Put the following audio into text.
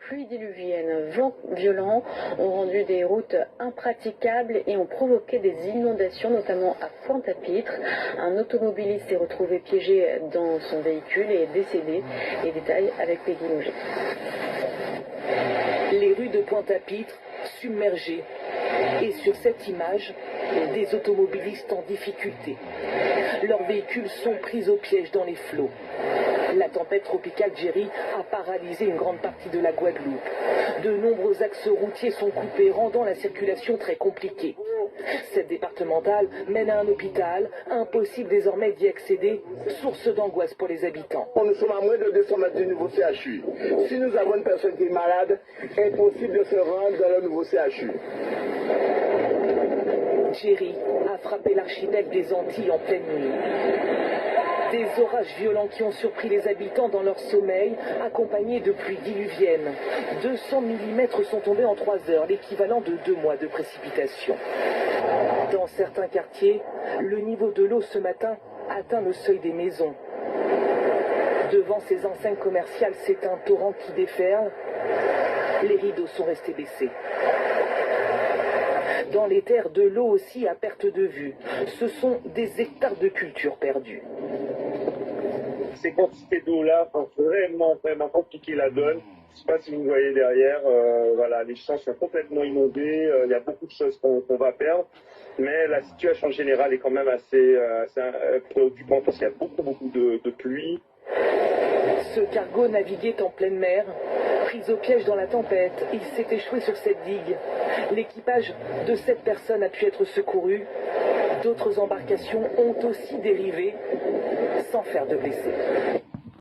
Pluies diluviennes, vents violents ont rendu des routes impraticables et ont provoqué des inondations, notamment à Pointe-à-Pitre. Un automobiliste s'est retrouvé piégé dans son véhicule et est décédé. Les détails avec Peggy Loger. Les rues de Pointe-à-Pitre submergées. Et sur cette image, des automobilistes en difficulté. Leurs véhicules sont pris au piège dans les flots. La tempête tropicale Jerry a paralysé une grande partie de la Guadeloupe. De nombreux axes routiers sont coupés, rendant la circulation très compliquée. Cette départementale mène à un hôpital, impossible désormais d'y accéder, source d'angoisse pour les habitants. Nous sommes à moins de 200 mètres du nouveau CHU. Si nous avons une personne qui est malade, impossible de se rendre dans le nouveau CHU. Jerry a frappé l'archipel des Antilles en pleine nuit. Des orages violents qui ont surpris les habitants dans leur sommeil, accompagnés de pluies diluviennes. 200 mm sont tombés en 3 heures, l'équivalent de 2 mois de précipitations. Dans certains quartiers, le niveau de l'eau ce matin atteint le seuil des maisons. Devant ces enseignes commerciales, c'est un torrent qui déferle. Les rideaux sont restés baissés. Dans les terres, de l'eau aussi à perte de vue. Ce sont des hectares de culture perdus. Ces quantités d'eau-là vont vraiment compliquer la donne. Je ne sais pas si vous voyez derrière, voilà, les champs sont complètement inondés, il y a beaucoup de choses qu'on va perdre. Mais la situation générale est quand même assez préoccupante parce qu'il y a beaucoup de pluie. Ce cargo naviguait en pleine mer. Pris au piège dans la tempête, il s'est échoué sur cette digue. L'équipage de 7 personnes a pu être secouru. D'autres embarcations ont aussi dérivé sans faire de blessés.